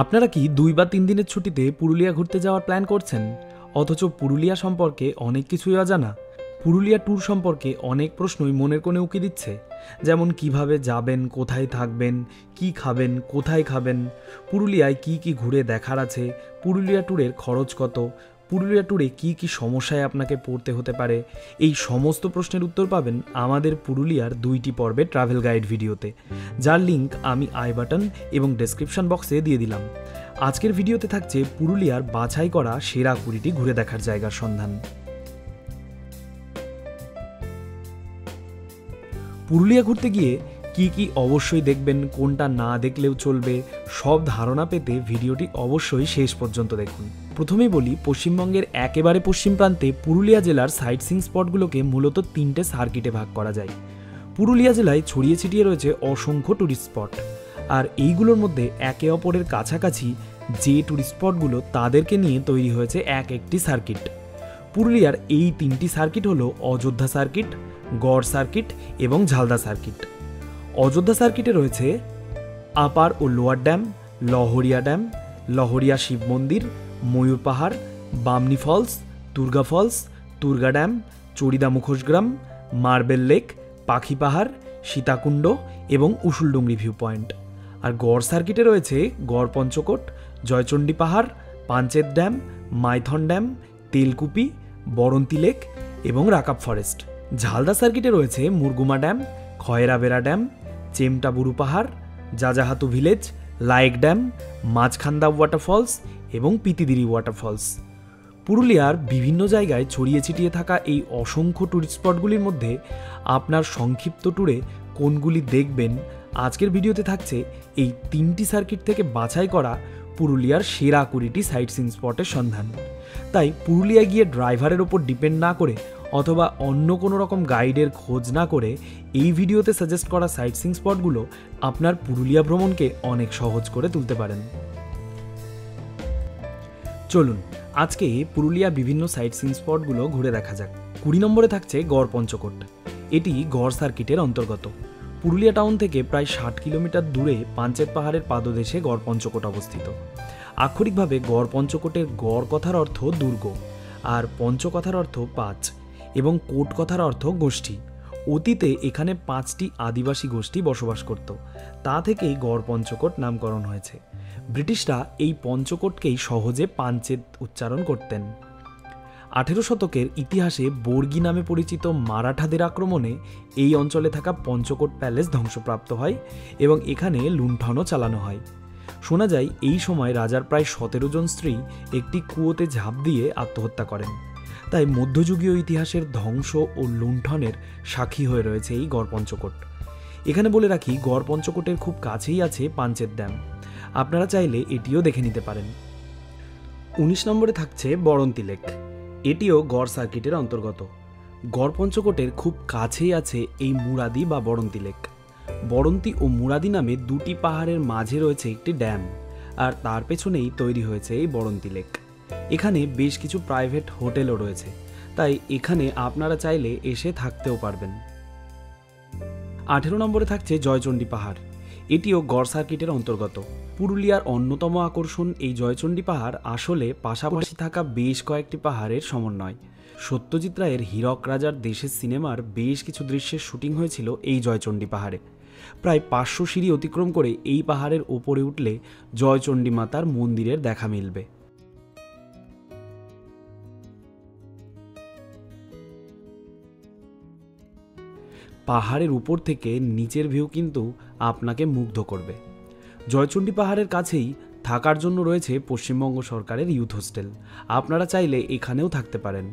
আপনারা কি 2 বা 3 দিনের ছুটিতে পুরুলিয়া ঘুরতে যাওয়ার প্ল্যান করছেন, অথচ পুরুলিয়া সম্পর্কে অনেক কিছুই অজানা? পুরুলিয়া ট্যুর সম্পর্কে অনেক প্রশ্নই মনের কোণে উকি দিচ্ছে, যেমন কিভাবে যাবেন, কোথায় থাকবেন, কি খাবেন, কোথায় খাবেন, পুরুলিয়ায় কি কি ঘুরে দেখার আছে, পুরুলিয়া ট্যুরের খরচ কত, পুরুলিয়া ট্যুরে কি কি সমস্যায় আপনাকে পড়তে হতে পারে। এই সমস্ত প্রশ্নের উত্তর পাবেন আমাদের পুরুলিয়ার 2টি পর্বে ট্রাভেল গাইড ভিডিওতে, যার লিঙ্ক আমি আই বাটন এবং ডেসক্রিপশন বক্সে দিয়ে দিলাম। আজকের ভিডিওতে থাকছে পুরুলিয়ার বাছাই করা সেরা 20টি ঘুরে দেখার জায়গার সন্ধান। পুরুলিয়া ঘুরতে গিয়ে কি কি অবশ্যই দেখবেন, কোনটা না দেখলেও চলবে, সব ধারণা পেতে ভিডিওটি অবশ্যই শেষ পর্যন্ত দেখুন। প্রথমেই বলি, পশ্চিমবঙ্গের একেবারে পশ্চিম প্রান্তে পুরুলিয়া জেলার সাইট সিইং স্পটগুলোকে মূলত 3টে সার্কিটে ভাগ করা যায়। পুরুলিয়া জেলায় ছড়িয়ে ছিটিয়ে রয়েছে অসংখ্য ট্যুরিস্ট স্পট, আর এইগুলোর মধ্যে একে অপরের কাছাকাছি যে ট্যুরিস্ট স্পটগুলো তাদেরকে নিয়ে তৈরি হয়েছে একটি সার্কিট। পুরুলিয়ার এই 3টি সার্কিট হলো অযোধ্যা সার্কিট, গড় সার্কিট এবং ঝালদা সার্কিট। অযোধ্যা সার্কিটে রয়েছে আপার ও lower dam, Lahariya dam, Lahariya Shiv মন্দির, Mayur Pahar, Bamni falls, Durga falls, Durga dam, Charida মুখোশগ্রাম, মার্বেল লেক, পাখি পাহাড়, সীতাকুণ্ড এবং উসুলডুংরি ভিউ পয়েন্ট। আর গড় সার্কিটে রয়েছে গড় পঞ্চকোট, জয়চণ্ডী পাহাড়, Panchet dam, Maithon dam, Telkupi, Baranti lake এবং রাকাব ফরেস্ট। ঝালদা সার্কিটে রয়েছে মুরগুমা ড্যাম, খয়রাবেড়া ড্যাম, চেমটাবুরু পাহাড়, Jajahatu village, Layek dam, Majhkhanda waterfalls এবং পিতিদিরি ওয়াটারফলস। পুরুলিয়ার বিভিন্ন জায়গায় ছড়িয়ে ছিটিয়ে থাকা এই অসংখ্য ট্যুরিস্ট স্পটগুলির মধ্যে আপনার সংক্ষিপ্ত ট্যুরে কোনগুলি দেখবেন, আজকের ভিডিওতে থাকছে এই 3টি সার্কিট থেকে বাছাই করা পুরুলিয়ার সেরা 20টি সাইট সিইং স্পটের সন্ধান। তাই পুরুলিয়ায় গিয়ে ড্রাইভারের ওপর ডিপেন্ড না করে অথবা অন্য কোনো রকম গাইডের খোঁজ না করে এই ভিডিওতে সাজেস্ট করা সাইট সিইং স্পটগুলো আপনার পুরুলিয়া ভ্রমণকে অনেক সহজ করে তুলতে পারেন। চলুন আজকে পুরুলিয়া বিভিন্ন সাইট সিইং স্পটগুলো ঘুরে দেখা যাক। 20 নম্বরে থাকছে গড় পঞ্চকোট। এটি গড় সার্কিটের অন্তর্গত। পুরুলিয়া টাউন থেকে প্রায় 60 কিলোমিটার দূরে পাঞ্চেত পাহাড়ের পাদদেশে গড় পঞ্চকোট অবস্থিত। আক্ষরিকভাবে গড় পঞ্চকোটের গড় কথার অর্থ দুর্গ, আর পঞ্চ কথার অর্থ 5 এবং কোট কথার অর্থ গোষ্ঠী। অতীতে এখানে 5টি আদিবাসী গোষ্ঠী বসবাস করত, তা থেকেই গড় পঞ্চকোট নামকরণ হয়েছে। ব্রিটিশরা এই পঞ্চকোটকেই সহজে পাঞ্চেত উচ্চারণ করতেন। 18 শতকের ইতিহাসে বর্গি নামে পরিচিত মারাঠাদের আক্রমণে এই অঞ্চলে থাকা পঞ্চকোট প্যালেস ধ্বংসপ্রাপ্ত হয় এবং এখানে লুণ্ঠনও চালানো হয়। শোনা যায় এই সময় রাজার প্রায় 17 জন স্ত্রী একটি কুয়োতে ঝাঁপ দিয়ে আত্মহত্যা করেন। তাই মধ্যযুগীয় ইতিহাসের ধ্বংস ও লুণ্ঠনের সাক্ষী হয়ে রয়েছে এই গড় পঞ্চকোট। এখানে বলে রাখি, গড় পঞ্চকোটের খুব কাছেই আছে পাঞ্চেত ড্যাম। আপনারা চাইলে এটিও দেখে নিতে পারেন। 19 নম্বরে থাকছে বরন্তি লেক। এটিও গড় সার্কিটের অন্তর্গত। গড় পঞ্চকোটের খুব কাছেই আছে এই মুরাদি বা বরন্তি লেক। বরন্তি ও মুরাদি নামে 2টি পাহাড়ের মাঝে রয়েছে একটি ড্যাম, আর তার পেছনেই তৈরি হয়েছে এই বরন্তি লেক। এখানে বেশ কিছু প্রাইভেট হোটেলও রয়েছে, তাই এখানে আপনারা চাইলে এসে থাকতেও পারবেন। 18 নম্বরে থাকছে জয়চণ্ডী পাহাড়। এটিও গড় সার্কিটের অন্তর্গত। পুরুলিয়ার অন্যতম আকর্ষণ এই জয়চণ্ডী পাহাড় আসলে পাশাপাশি থাকা বেশ কয়েকটি পাহাড়ের সমন্বয়। সত্যজিৎ রায়ের হীরক রাজার দেশের সিনেমার বেশ কিছু দৃশ্যের শুটিং হয়েছিল এই জয়চণ্ডী পাহাড়ে। প্রায় 500 সিঁড়ি অতিক্রম করে এই পাহাড়ের ওপরে উঠলে জয়চণ্ডী মাতার মন্দিরের দেখা মিলবে। পাহাড়ের উপর থেকে নিচের ভিউ কিন্তু আপনাকে মুগ্ধ করবে। জয়চণ্ডী পাহাড়ের কাছেই থাকার জন্য রয়েছে পশ্চিমবঙ্গ সরকারের ইউথ হোস্টেল। আপনারা চাইলে এখানেও থাকতে পারেন।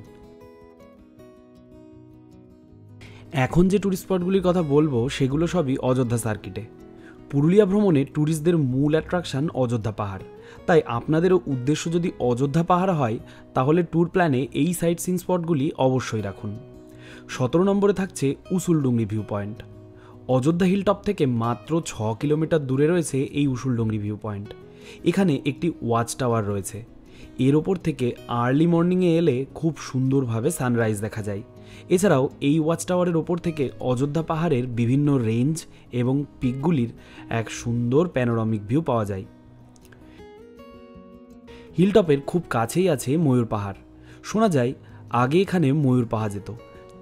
এখন যে ট্যুরিস্ট স্পটগুলির কথা বলবো সেগুলো সবই অযোধ্যা সার্কিটে। পুরুলিয়া ভ্রমণে ট্যুরিস্টদের মূল অ্যাট্রাকশন অযোধ্যা পাহাড়। তাই আপনাদেরও উদ্দেশ্য যদি অযোধ্যা পাহাড় হয়, তাহলে ট্যুর প্ল্যানে এই সাইট সিইং স্পটগুলি অবশ্যই রাখুন। 17 নম্বরে থাকছে উসুলডুংরি ভিউ পয়েন্ট। অযোধ্যা হিলটপ থেকে মাত্র 6 কিলোমিটার দূরে রয়েছে এই উসুলডুংরি ভিউ পয়েন্ট। এখানে একটি ওয়াচ টাওয়ার রয়েছে। এর ওপর থেকে আর্লি মর্নিংয়ে এলে খুব সুন্দরভাবে সানরাইজ দেখা যায়। এছাড়াও এই ওয়াচ টাওয়ারের ওপর থেকে অযোধ্যা পাহাড়ের বিভিন্ন রেঞ্জ এবং পিকগুলির এক সুন্দর প্যানোরামিক ভিউ পাওয়া যায়। হিলটপের খুব কাছেই আছে ময়ূর পাহাড়। শোনা যায় আগে এখানে ময়ূর পাওয়া যেত,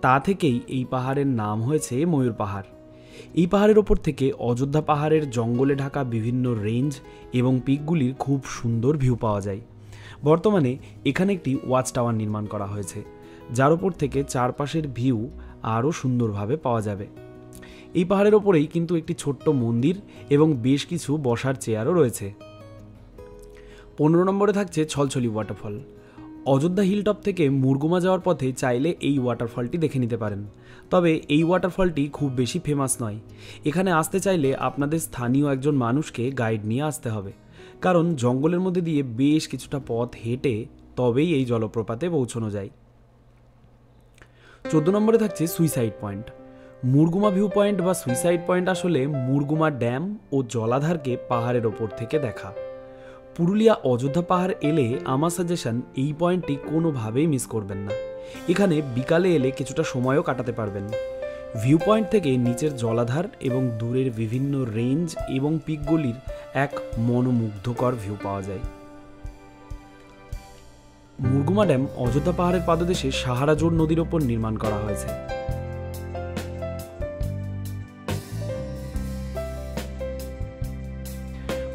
তা থেকেই এই পাহাড়ের নাম হয়েছে ময়ূর পাহাড়। এই পাহাড়ের ওপর থেকে অযোধ্যা পাহাড়ের জঙ্গলে ঢাকা বিভিন্ন রেঞ্জ এবং পিকগুলির খুব সুন্দর ভিউ পাওয়া যায়। বর্তমানে এখানে একটি ওয়াচ টাওয়ার নির্মাণ করা হয়েছে, যার ওপর থেকে চারপাশের ভিউ আরও সুন্দরভাবে পাওয়া যাবে। এই পাহাড়ের ওপরেই কিন্তু একটি ছোট্ট মন্দির এবং বেশ কিছু বসার চেয়ারও রয়েছে। 15 নম্বরে থাকছে ছলছলি ওয়াটারফল। অযোধ্যা হিলটপ থেকে মুরগুমা যাওয়ার পথে চাইলে এই ওয়াটারফলটি দেখে নিতে পারেন, তবে এই ওয়াটারফলটি খুব বেশি ফেমাস নয়। এখানে আসতে চাইলে আপনাদের স্থানীয় একজন মানুষকে গাইড নিয়ে আসতে হবে, কারণ জঙ্গলের মধ্যে দিয়ে বেশ কিছুটা পথ হেঁটে তবেই এই জলপ্রপাতে পৌঁছানো যায়। 14 নম্বরে থাকছে suicide point. Murguma view point বা সুইসাইড পয়েন্ট আসলে মুরগুমা ড্যাম ও জলাধারকে পাহাড়ের ওপর থেকে দেখা। পুরুলিয়া অযোধ্যা পাহাড় এলে আমার সাজেশন এই পয়েন্টটি কোনোভাবেই মিস করবেন না। এখানে বিকালে এলে কিছুটা সময়ও কাটাতে পারবেন। ভিউ পয়েন্ট থেকে নিচের জলাধার এবং দূরের বিভিন্ন রেঞ্জ এবং পিকগুলির এক মনোমুগ্ধকর ভিউ পাওয়া যায়। মুরগুমা ড্যাম অযোধ্যা পাহাড়ের পাদদেশে সাহারাজোড় নদীর ওপর নির্মাণ করা হয়েছে।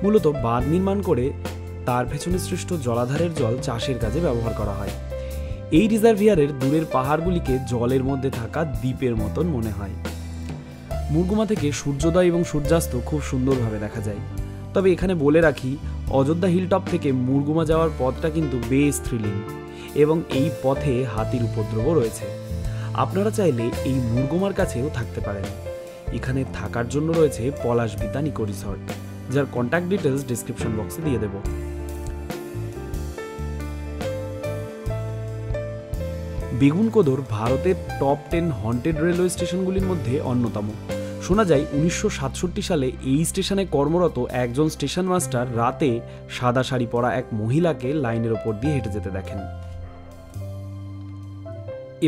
মূলত বাঁধ নির্মাণ করে তার পেছনে সৃষ্ট জলাধারের জল চাষের কাজে ব্যবহার করা হয়। এই রিজার্ভিয়ারের দূরের পাহাড়গুলিকে জলের মধ্যে থাকা দ্বীপের মতন মনে হয়। মুরগুমা থেকে সূর্যোদয় এবং সূর্যাস্ত খুব সুন্দরভাবে দেখা যায়। তবে এখানে বলে রাখি, অযোধ্যা হিলটপ থেকে মুরগুমা যাওয়ার পথটা কিন্তু বেশ থ্রিলিং এবং এই পথে হাতির উপদ্রবও রয়েছে। আপনারা চাইলে এই মুরগুমার কাছেও থাকতে পারেন। এখানে থাকার জন্য রয়েছে পলাশবিতা নিকো রিসর্ট, যার কন্ট্যাক্ট ডিটেলস ডিসক্রিপশন বক্সে দিয়ে দেব। বেগুনকোদর ভারতের টপ 10 হন্টেড রেলওয়ে স্টেশনগুলির মধ্যে অন্যতম। শোনা যায় 1967 সালে এই স্টেশনে কর্মরত একজন স্টেশন মাস্টার রাতে সাদা শাড়ি পরা এক মহিলাকে লাইনের ওপর দিয়ে হেঁটে যেতে দেখেন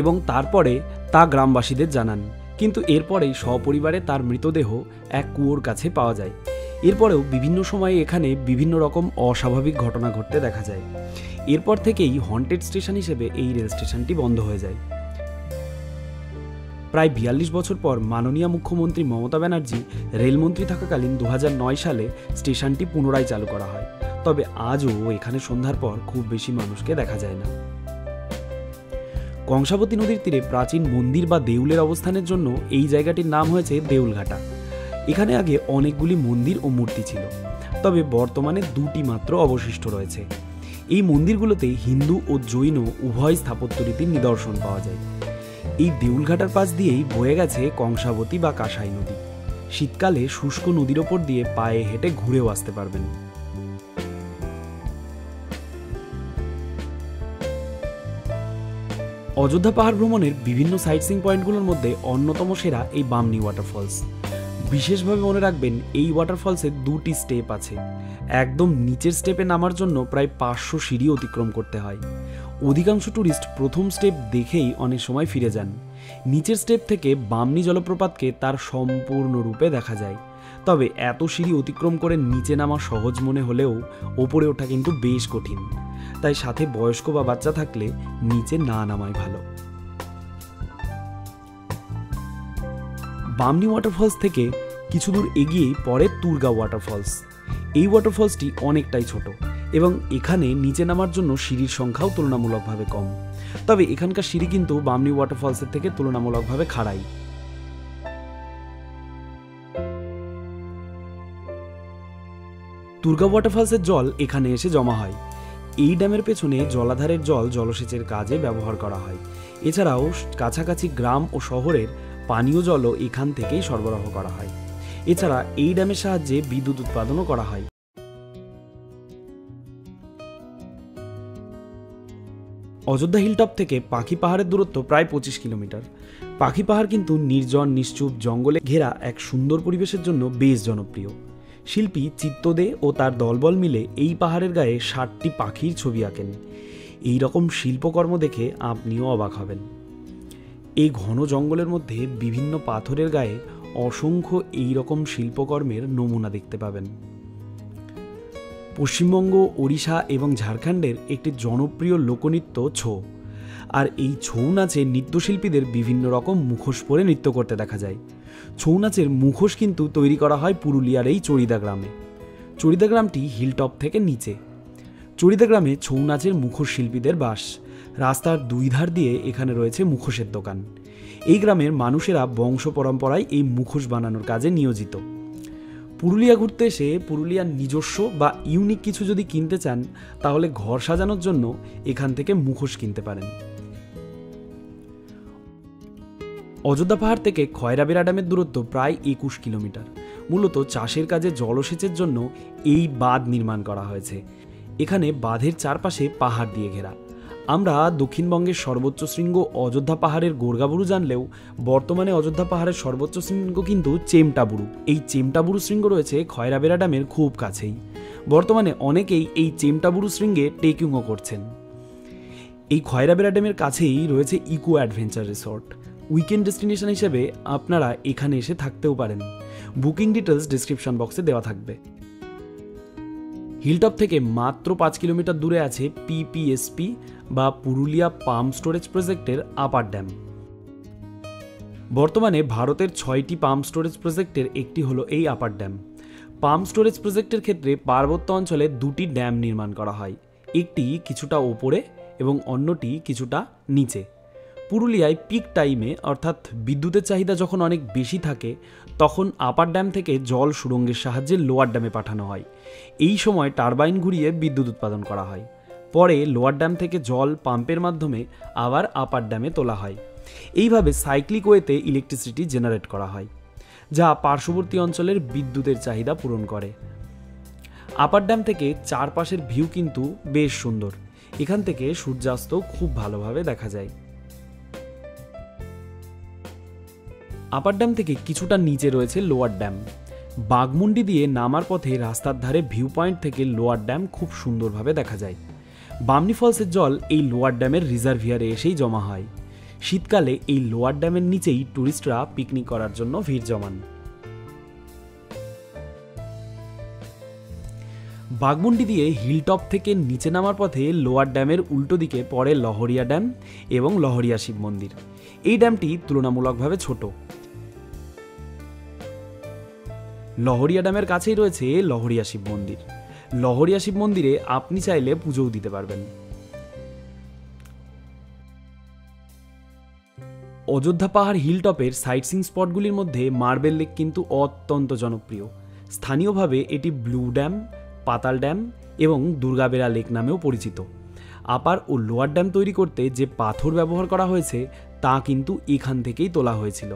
এবং তারপরে তা গ্রামবাসীদের জানান। কিন্তু এরপরেই সপরিবারে তার মৃতদেহ এক কুয়োর কাছে পাওয়া যায়। এরপরেও বিভিন্ন সময়ে এখানে বিভিন্ন রকম অস্বাভাবিক ঘটনা ঘটতে দেখা যায়। এরপর থেকেই হন্টেড স্টেশন হিসেবে এই রেল স্টেশনটি বন্ধ হয়ে যায়। প্রায় 42 বছর পর মাননীয় মুখ্যমন্ত্রী মমতা ব্যানার্জি রেলমন্ত্রী থাকাকালীন 2009 সালে স্টেশনটি পুনরায় চালু করা হয়। তবে আজও এখানে সন্ধ্যার পর খুব বেশি মানুষকে দেখা যায় না। কংসাবতী নদীর তীরে প্রাচীন মন্দির বা দেউলের অবস্থানের জন্য এই জায়গাটির নাম হয়েছে দেউলঘাটা। এখানে আগে অনেকগুলি মন্দির ও মূর্তি ছিল, তবে বর্তমানে 2টি মাত্র অবশিষ্ট রয়েছে। এই মন্দিরগুলোতে হিন্দু ও জৈন উভয় স্থাপত্য রীতির নিদর্শন পাওয়া যায়। এই দেউলঘাটার পাশ দিয়েই বয়ে গেছে কংসাবতী বা কাঁসাই নদী। শীতকালে শুষ্ক নদীর ওপর দিয়ে পায়ে হেঁটে ঘুরেও আসতে পারবেন। অযোধ্যা পাহাড় ভ্রমণের বিভিন্ন সাইট সিইং পয়েন্টগুলোর মধ্যে অন্যতম সেরা এই বামনি ওয়াটারফলস। বিশেষভাবে মনে রাখবেন, এই ওয়াটারফলসের 2টি স্টেপ আছে। একদম নিচের স্টেপে নামার জন্য প্রায় 500 সিঁড়ি অতিক্রম করতে হয়। অধিকাংশ ট্যুরিস্ট প্রথম স্টেপ দেখেই অনেক সময় ফিরে যান। নিচের স্টেপ থেকে বামনি জলপ্রপাতকে তার সম্পূর্ণরূপে দেখা যায়। তবে এত সিঁড়ি অতিক্রম করে নিচে নামা সহজ মনে হলেও ওপরে ওঠা কিন্তু বেশ কঠিন, তাই সাথে বয়স্ক বা বাচ্চা থাকলে নিচে না নামাই ভালো। বামনি ওয়াটারফলস থেকে কিছু দূর এগিয়েই পড়ে তুরগা ওয়াটারফলস। এই ওয়াটারফলসটি অনেকটাই ছোট এবং এখানে নিচে নামার জন্য সিঁড়ির সংখ্যাও তুলনামূলকভাবে কম। তবে এখানকার সিঁড়ি কিন্তু বামনি ওয়াটারফলসের থেকে তুলনামূলকভাবে খাড়াই। তুরগা ওয়াটারফলসের জল এখানে এসে জমা হয়। এই ড্যামের পেছনে জলাধারের জল জলসেচের কাজে ব্যবহার করা হয়। এছাড়াও কাছাকাছি গ্রাম ও শহরের পানীয় জলও এখান থেকেই সরবরাহ করা হয়। এছাড়া এই ড্যামের সাহায্যে বিদ্যুৎ উৎপাদনও করা হয়। অযোধ্যা হিলটপ থেকে পাখি পাহাড়ের দূরত্ব প্রায় 25 কিলোমিটার। পাখি পাহাড় কিন্তু নির্জন নিশ্চুপ জঙ্গলে ঘেরা এক সুন্দর পরিবেশের জন্য বেশ জনপ্রিয়। শিল্পী চিত্তদে ও তার দলবল মিলে এই পাহাড়ের গায়ে 60টি পাখির ছবি আঁকেন। এই রকম শিল্পকর্ম দেখে আপনিও অবাক হবেন। এই ঘন জঙ্গলের মধ্যে বিভিন্ন পাথরের গায়ে অসংখ্য এই রকম শিল্পকর্মের নমুনা দেখতে পাবেন। পশ্চিমবঙ্গ, ওড়িশা এবং ঝাড়খণ্ডের একটি জনপ্রিয় লোকনৃত্য ছৌ। আর এই ছৌ নাচে নৃত্যশিল্পীদের বিভিন্ন রকম মুখোশ পরে নৃত্য করতে দেখা যায়। ছৌ নাচের মুখোশ কিন্তু তৈরি করা হয় পুরুলিয়ার এই চড়িদা গ্রামে। চড়িদা গ্রামটি হিলটপ থেকে নিচে। চড়িদা গ্রামে ছৌ নাচের মুখোশ শিল্পীদের বাস। রাস্তার দুই ধার দিয়ে এখানে রয়েছে মুখোশের দোকান। এই গ্রামের মানুষেরা বংশ পরম্পরায় এই মুখোশ বানানোর কাজে নিয়োজিত। পুরুলিয়া ঘুরতে এসে পুরুলিয়ার নিজস্ব বা ইউনিক কিছু যদি কিনতে চান, তাহলে ঘর সাজানোর জন্য এখান থেকে মুখোশ কিনতে পারেন। অযোধ্যা পাহাড় থেকে খয়রাবেড়া ড্যামের দূরত্ব প্রায় 21 কিলোমিটার। মূলত চাষের কাজে জলসেচের জন্য এই বাঁধ নির্মাণ করা হয়েছে। এখানে বাঁধের চারপাশে পাহাড় দিয়ে ঘেরা। আমরা দক্ষিণবঙ্গের সর্বোচ্চ শৃঙ্গ অযোধ্যা পাহাড়ের গোর্গাবুরু জানলেও বর্তমানে অযোধ্যা পাহাড়ের সর্বোচ্চ শৃঙ্গ কিন্তু চেমটাবুরু। এই চেমটাবুরু শৃঙ্গ রয়েছে খয়রাবেড়া ড্যামের খুব কাছেই। বর্তমানে অনেকেই এই চেমটাবুরু শৃঙ্গে ট্রেকিংও করছেন। এই খয়রাবেড়া ড্যামের কাছেই রয়েছে eco adventure resort. Weekend destination হিসেবে আপনারা এখানে এসে থাকতেও পারেন। বুকিং ডিটেলস ডিসক্রিপশন বক্সে দেওয়া থাকবে। হিলটপ থেকে মাত্র 5 কিলোমিটার দূরে আছে পিপিএসপি বা পুরুলিয়া পাম্প স্টোরেজ প্রজেক্টের আপার ড্যাম। বর্তমানে ভারতের 6টি পাম্প স্টোরেজ প্রজেক্টের একটি হলো এই আপার ড্যাম। পাম্প স্টোরেজ প্রজেক্টের ক্ষেত্রে পার্বত্য অঞ্চলে 2টি ড্যাম নির্মাণ করা হয়, একটি কিছুটা ওপরে এবং অন্যটি কিছুটা নিচে। পুরুলিয়ায় পিক টাইমে অর্থাৎ বিদ্যুতের চাহিদা যখন অনেক বেশি থাকে, তখন আপার ড্যাম থেকে জল সুড়ঙ্গের সাহায্যে লোয়ার ড্যামে পাঠানো হয়। এই সময় টারবাইন ঘুরিয়ে বিদ্যুৎ উৎপাদন করা হয়। পরে লোয়ার ড্যাম থেকে জল পাম্পের মাধ্যমে আবার আপার ড্যামে তোলা হয়। এইভাবে সাইক্লিক ওয়েতে ইলেকট্রিসিটি জেনারেট করা হয়, যা পার্শ্ববর্তী অঞ্চলের বিদ্যুতের চাহিদা পূরণ করে। আপার ড্যাম থেকে চারপাশের ভিউ কিন্তু বেশ সুন্দর। এখান থেকে সূর্যাস্ত খুব ভালোভাবে দেখা যায়। আপার ড্যাম থেকে কিছুটা নিচে রয়েছে লোয়ার ড্যাম। বাঘমুন্ডি দিয়ে নামার পথে রাস্তার ধারে ভিউ পয়েন্ট থেকে লোয়ার ড্যাম খুব সুন্দরভাবে দেখা যায়। বামনি ফলসের জল এই লোয়ার ড্যামের রিজার্ভিয়ারে এসেই জমা হয়। শীতকালে এই লোয়ার ড্যামের নিচেই টুরিস্টরা পিকনিক করার জন্য ভিড় জমান। বাঘমুন্ডি দিয়ে হিলটপ থেকে নিচে নামার পথে লোয়ার ড্যামের উল্টো দিকে পড়ে লহরিয়া ড্যাম এবং লহরিয়া শিব মন্দির। এই ড্যামটি তুলনামূলকভাবে ছোট। লহরিয়া ড্যামের কাছেই রয়েছে লহরিয়া শিব মন্দির। লহরিয়া শিব মন্দিরে আপনি চাইলে পুজোও দিতে পারবেন। অযোধ্যা পাহাড় হিলটপের সাইট সিইং স্পটগুলির মধ্যে মার্বেল লেক কিন্তু অত্যন্ত জনপ্রিয়। স্থানীয়ভাবে এটি ব্লু ড্যাম, পাতাল ড্যাম এবং দুর্গাবেড়া লেক নামেও পরিচিত। আপার ও লোয়ার ড্যাম তৈরি করতে যে পাথর ব্যবহার করা হয়েছে তা কিন্তু এখান থেকেই তোলা হয়েছিল।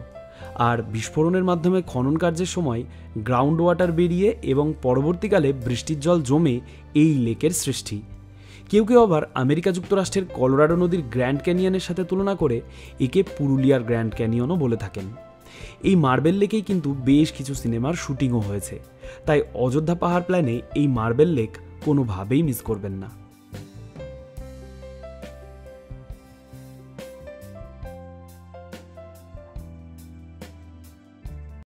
আর বিস্ফোরণের মাধ্যমে খনন কার্যের সময় গ্রাউন্ড ওয়াটার বেরিয়ে এবং পরবর্তীকালে বৃষ্টির জল জমে এই লেকের সৃষ্টি। কেউ কেউ আবার আমেরিকা যুক্তরাষ্ট্রের কলোরাডো নদীর গ্র্যান্ড ক্যানিয়নের সাথে তুলনা করে একে পুরুলিয়ার গ্র্যান্ড ক্যানিয়নও বলে থাকেন। এই মার্বেল লেকেই কিন্তু বেশ কিছু সিনেমার শুটিংও হয়েছে। তাই অযোধ্যা পাহাড় প্ল্যানে এই মার্বেল লেক কোনোভাবেই মিস করবেন না।